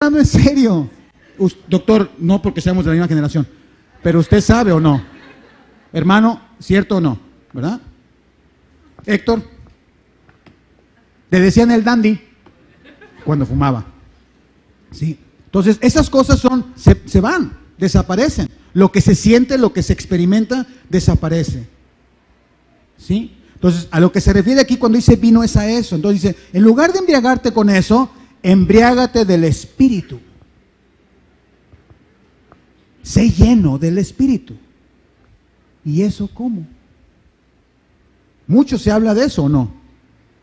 hablando en serio. Doctor, no porque seamos de la misma generación, pero usted sabe o no. Hermano, ¿cierto o no? ¿Verdad? Héctor, le decían el dandy cuando fumaba. Sí. Entonces, esas cosas se van, desaparecen. Lo que se siente, lo que se experimenta, desaparece. ¿Sí? Entonces, a lo que se refiere aquí cuando dice vino es a eso. Entonces dice, en lugar de embriagarte con eso, embriágate del Espíritu. Sé lleno del Espíritu. ¿Y eso cómo? Mucho se habla de eso, ¿o no?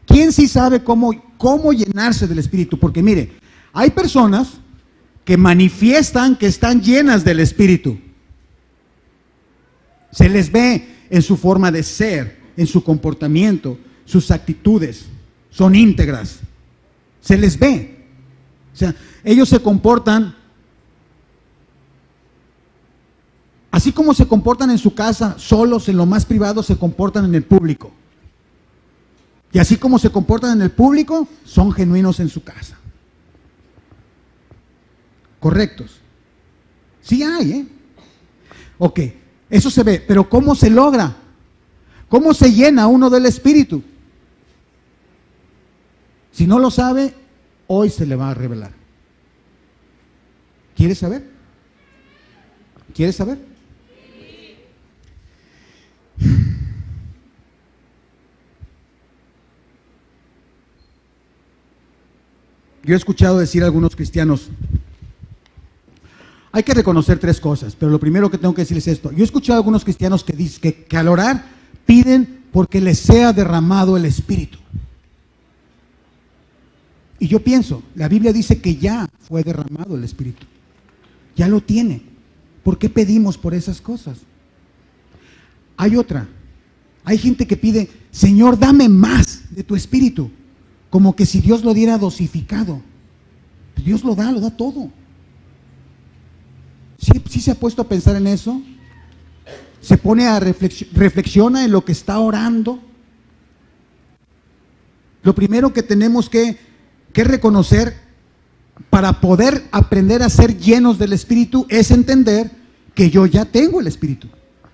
¿Quién sí sabe cómo llenarse del Espíritu? Porque mire, hay personas que manifiestan que están llenas del Espíritu. Se les ve en su forma de ser, en su comportamiento, sus actitudes, son íntegras. Se les ve. O sea, ellos se comportan así como se comportan en su casa, solos, en lo más privado, se comportan en el público. Y así como se comportan en el público, son genuinos en su casa. Correctos. Sí hay, ¿eh? Ok, eso se ve, pero ¿cómo se logra? ¿Cómo se llena uno del Espíritu? Si no lo sabe, hoy se le va a revelar. ¿Quieres saber? ¿Quieres saber? Yo he escuchado decir a algunos cristianos, hay que reconocer tres cosas, pero lo primero que tengo que decir es esto. Yo he escuchado a algunos cristianos que dicen que al orar piden porque les sea derramado el Espíritu. Y yo pienso, la Biblia dice que ya fue derramado el Espíritu. Ya lo tiene. ¿Por qué pedimos por esas cosas? Hay otra. Hay gente que pide, Señor, dame más de tu Espíritu. Como que si Dios lo diera dosificado. Dios lo da todo. ¿Sí se ha puesto a pensar en eso? Se pone a reflexiona en lo que está orando. Lo primero que tenemos que reconocer para poder aprender a ser llenos del Espíritu es entender que yo ya tengo el Espíritu.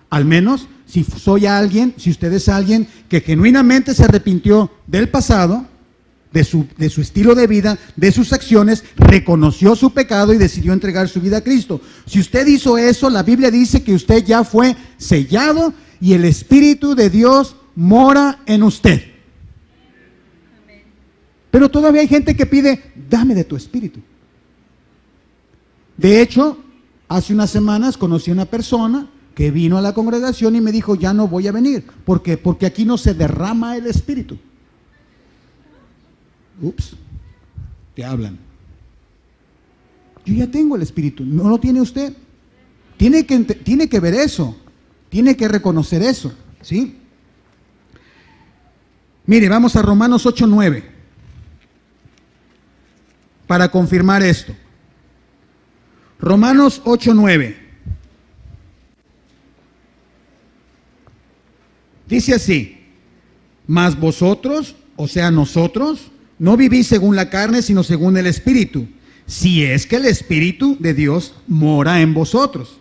Al menos si usted es alguien que genuinamente se arrepintió del pasado, de su estilo de vida, de sus acciones, reconoció su pecado y decidió entregar su vida a Cristo. Si usted hizo eso, la Biblia dice que usted ya fue sellado y el Espíritu de Dios mora en usted. Pero todavía hay gente que pide, dame de tu Espíritu. De hecho, hace unas semanas conocí a una persona que vino a la congregación y me dijo, ya no voy a venir. ¿Por qué? Porque aquí no se derrama el Espíritu. Ups, te hablan. Yo ya tengo el Espíritu, ¿no lo tiene usted? Tiene que ver eso, tiene que reconocer eso, ¿sí? Mire, vamos a Romanos 8:9 para confirmar esto. Romanos 8:9 dice así: mas vosotros, o sea nosotros, no vivís según la carne, sino según el Espíritu, si es que el Espíritu de Dios mora en vosotros.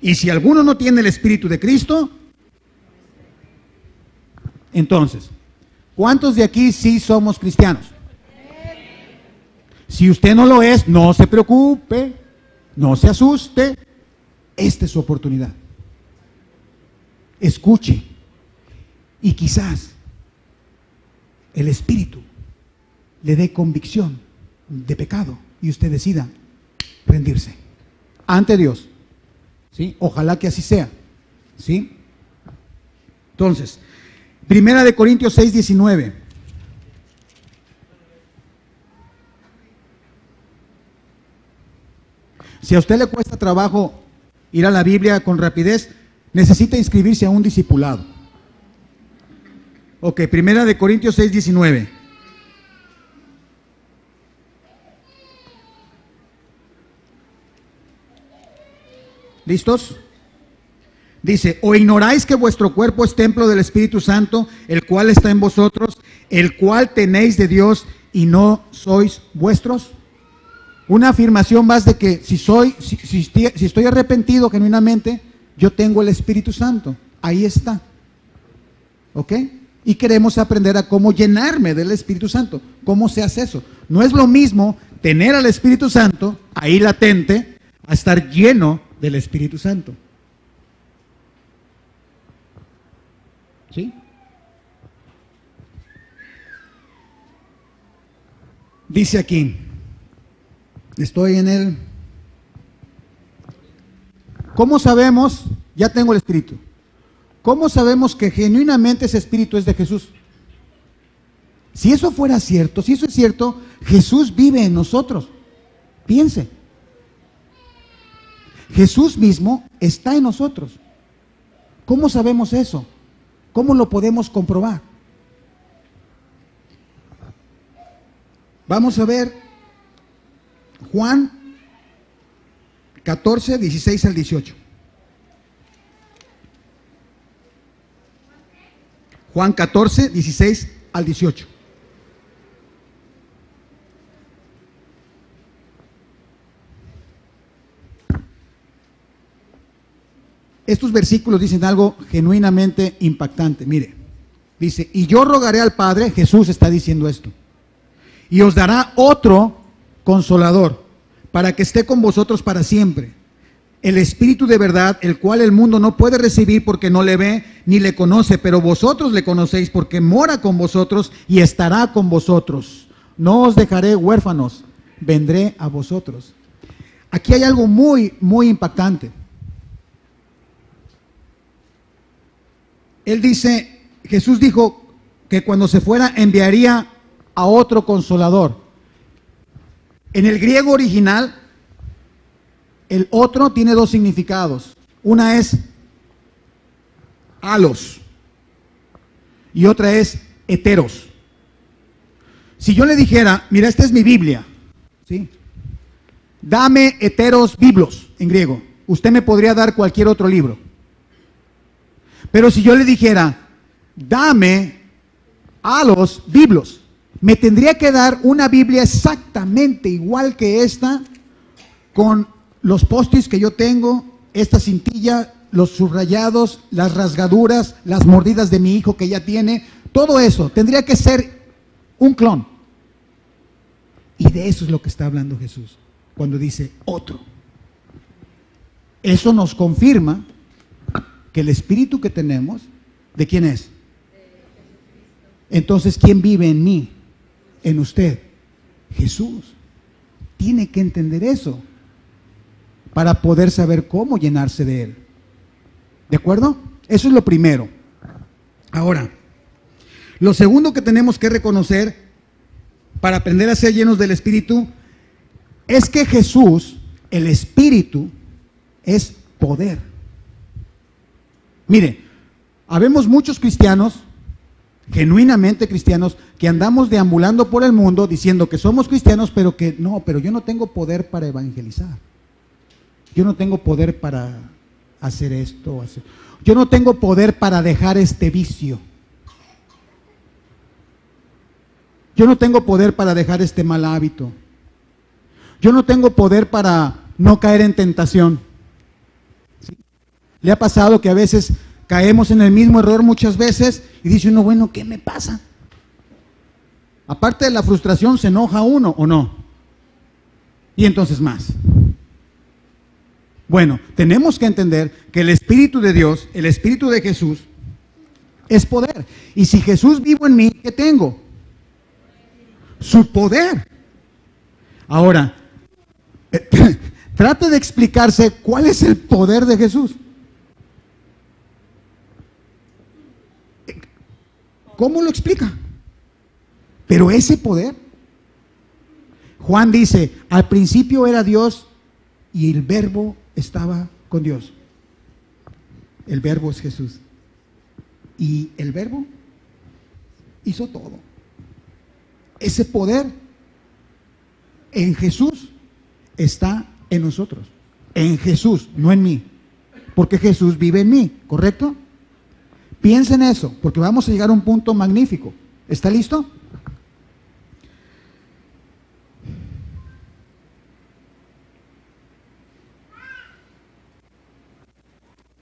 Y si alguno no tiene el Espíritu de Cristo, entonces, ¿cuántos de aquí sí somos cristianos? Si usted no lo es, no se preocupe, no se asuste, esta es su oportunidad. Escuche, y quizás el Espíritu le dé convicción de pecado y usted decida rendirse ante Dios, ¿sí? Ojalá que así sea, ¿sí? Entonces, 1 Corintios 6:19. Si a usted le cuesta trabajo ir a la Biblia con rapidez, necesita inscribirse a un discipulado. Ok, 1 Corintios 6:19. ¿Listos? Dice, ¿o ignoráis que vuestro cuerpo es templo del Espíritu Santo, el cual está en vosotros, el cual tenéis de Dios y no sois vuestros? Una afirmación más de que si estoy arrepentido genuinamente, yo tengo el Espíritu Santo. Ahí está. ¿Ok? Y queremos aprender a cómo llenarme del Espíritu Santo. ¿Cómo se hace eso? No es lo mismo tener al Espíritu Santo ahí latente a estar lleno del Espíritu Santo. ¿Sí? Dice aquí, estoy en el... ¿Cómo sabemos? Ya tengo el Espíritu. ¿Cómo sabemos que genuinamente ese Espíritu es de Jesús? Si eso fuera cierto, si eso es cierto, Jesús vive en nosotros. Piense. Jesús mismo está en nosotros. ¿Cómo sabemos eso? ¿Cómo lo podemos comprobar? Vamos a ver Juan 14, 16 al 18. Juan 14, 16 al 18. Estos versículos dicen algo genuinamente impactante. Mire, dice, y yo rogaré al Padre, Jesús está diciendo esto, y os dará otro consolador, para que esté con vosotros para siempre. El Espíritu de verdad, el cual el mundo no puede recibir porque no le ve ni le conoce, pero vosotros le conocéis porque mora con vosotros y estará con vosotros. No os dejaré huérfanos, vendré a vosotros. Aquí hay algo muy, muy impactante. Él dice, Jesús dijo que cuando se fuera enviaría a otro consolador. En el griego original, el otro tiene dos significados. Una es alos y otra es heteros. Si yo le dijera, mira, esta es mi Biblia, ¿sí? Dame heteros biblos en griego. Usted me podría dar cualquier otro libro. Pero si yo le dijera, dame alos biblos, me tendría que dar una Biblia exactamente igual que esta, con los post-its que yo tengo, esta cintilla, los subrayados, las rasgaduras, las mordidas de mi hijo que ya tiene, todo eso tendría que ser un clon. Y de eso es lo que está hablando Jesús cuando dice otro. Eso nos confirma que el Espíritu que tenemos, ¿de quién es? Entonces, ¿quién vive en mí? En usted. Jesús. Tiene que entender eso para poder saber cómo llenarse de Él. ¿De acuerdo? Eso es lo primero. Ahora, lo segundo que tenemos que reconocer para aprender a ser llenos del Espíritu es que Jesús, el Espíritu, es poder. Mire, habemos muchos cristianos, genuinamente cristianos, que andamos deambulando por el mundo diciendo que somos cristianos, pero que no, pero yo no tengo poder para evangelizar. Yo no tengo poder para hacer esto. Yo no tengo poder para dejar este vicio. Yo no tengo poder para dejar este mal hábito. Yo no tengo poder para no caer en tentación. ¿Sí? ¿Le ha pasado que a veces caemos en el mismo error muchas veces y dice uno, bueno, ¿qué me pasa? Aparte de la frustración, ¿se enoja uno o no? Y entonces más. Bueno, tenemos que entender que el Espíritu de Dios, el Espíritu de Jesús, es poder. Y si Jesús vivo en mí, ¿qué tengo? Su poder. Ahora, trate de explicarse cuál es el poder de Jesús. ¿Cómo lo explica? Pero ese poder, Juan dice, al principio era Dios y el Verbo estaba con Dios. El Verbo es Jesús. Y el Verbo hizo todo. Ese poder en Jesús está en nosotros. En Jesús, no en mí. Porque Jesús vive en mí, ¿correcto? Piensa en eso, porque vamos a llegar a un punto magnífico. ¿Está listo?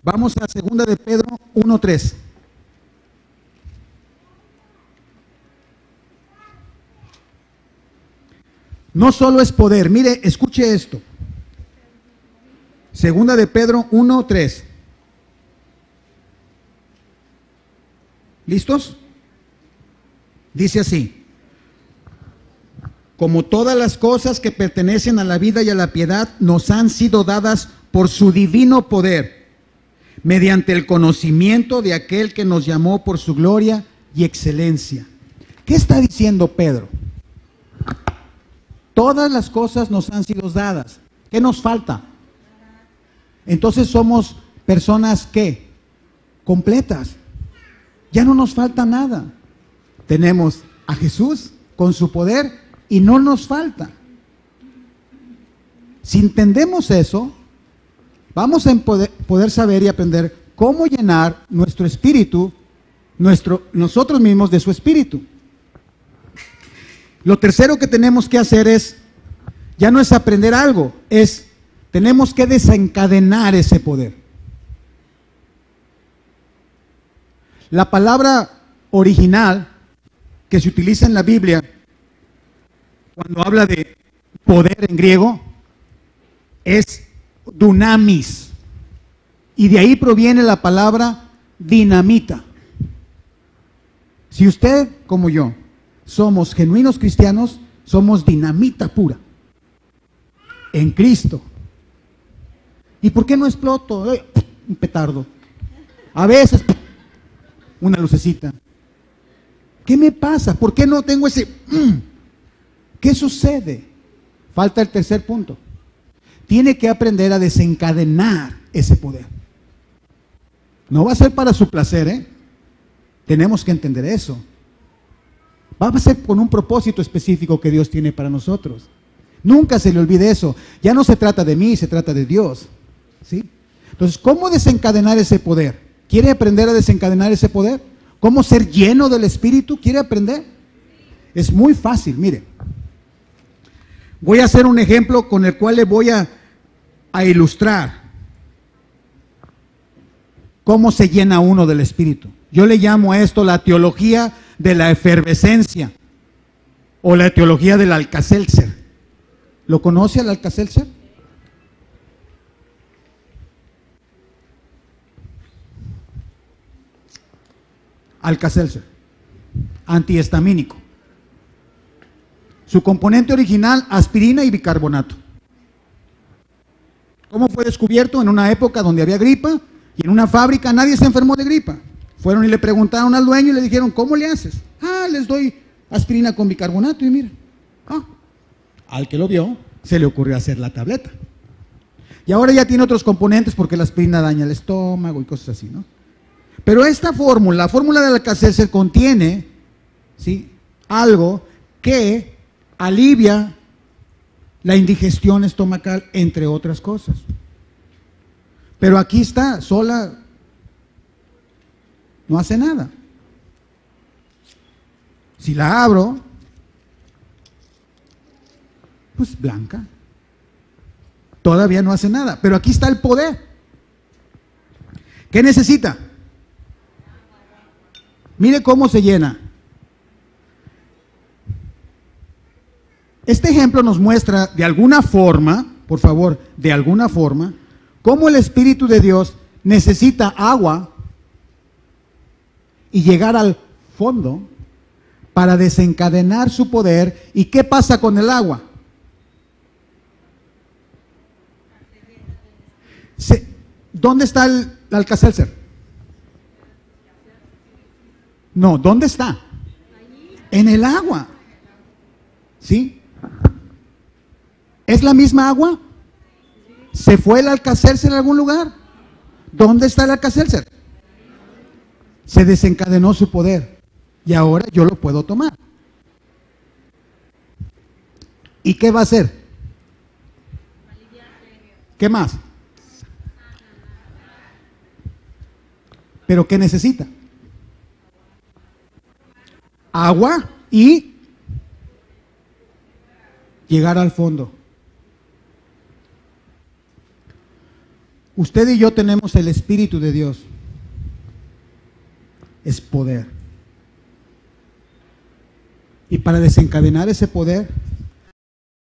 Vamos a 2 de Pedro 1:3. No solo es poder, mire, escuche esto. 2 de Pedro 1:3. ¿Listos? Dice así: como todas las cosas que pertenecen a la vida y a la piedad nos han sido dadas por su divino poder, mediante el conocimiento de aquel que nos llamó por su gloria y excelencia. ¿Qué está diciendo Pedro? Todas las cosas nos han sido dadas. ¿Qué nos falta? Entonces somos personas ¿qué? Completas. Ya no nos falta nada. Tenemos a Jesús con su poder y no nos falta. Si entendemos eso, vamos a poder saber y aprender cómo llenar nuestro espíritu, nosotros mismos de su espíritu. Lo tercero que tenemos que hacer es, ya no es aprender algo, tenemos que desencadenar ese poder. La palabra original que se utiliza en la Biblia, cuando habla de poder en griego, es dunamis. Y de ahí proviene la palabra dinamita. Si usted, como yo, somos genuinos cristianos, somos dinamita pura en Cristo. ¿Y por qué no exploto? Un petardo. A veces una lucecita. ¿Qué me pasa? ¿Por qué no tengo ese? ¿Qué sucede? Falta el tercer punto. Tiene que aprender a desencadenar ese poder. No va a ser para su placer, ¿eh? Tenemos que entender eso. Va a ser con un propósito específico que Dios tiene para nosotros. Nunca se le olvide eso. Ya no se trata de mí, se trata de Dios. ¿Sí? Entonces, ¿cómo desencadenar ese poder? ¿Quiere aprender a desencadenar ese poder? ¿Cómo ser lleno del Espíritu? ¿Quiere aprender? Es muy fácil, mire. Voy a hacer un ejemplo con el cual le voy a ilustrar cómo se llena uno del Espíritu. Yo le llamo a esto la teología de la efervescencia o la teología del Alka-Seltzer. ¿Lo conoce el Alka-Seltzer? Alka-Seltzer, antihistamínico. Su componente original, aspirina y bicarbonato. ¿Cómo fue descubierto? En una época donde había gripa y en una fábrica nadie se enfermó de gripa. Fueron y le preguntaron al dueño y le dijeron, ¿cómo le haces? Les doy aspirina con bicarbonato y mira. Al que lo vio, se le ocurrió hacer la tableta. Y ahora ya tiene otros componentes porque la aspirina daña el estómago y cosas así, ¿no? Pero esta fórmula, la fórmula del Alka-Seltzer contiene, ¿sí?, algo que alivia la indigestión estomacal, entre otras cosas. Pero aquí está, sola, no hace nada. Si la abro, pues blanca. Todavía no hace nada, pero aquí está el poder. ¿Qué necesita? Mire cómo se llena. Este ejemplo nos muestra de alguna forma, por favor, de alguna forma, cómo el Espíritu de Dios necesita agua y llegar al fondo para desencadenar su poder. ¿Y qué pasa con el agua? ¿Dónde está el Alka-Seltzer? No, ¿dónde está? En el agua. ¿Sí? ¿Es la misma agua? ¿Se fue el Alka-Seltzer en algún lugar? ¿Dónde está el Alka-Seltzer? Se desencadenó su poder y ahora yo lo puedo tomar. ¿Y qué va a hacer? ¿Qué más? ¿Pero qué necesita? Agua y llegar al fondo. Usted y yo tenemos el Espíritu de Dios. Es poder. Y para desencadenar ese poder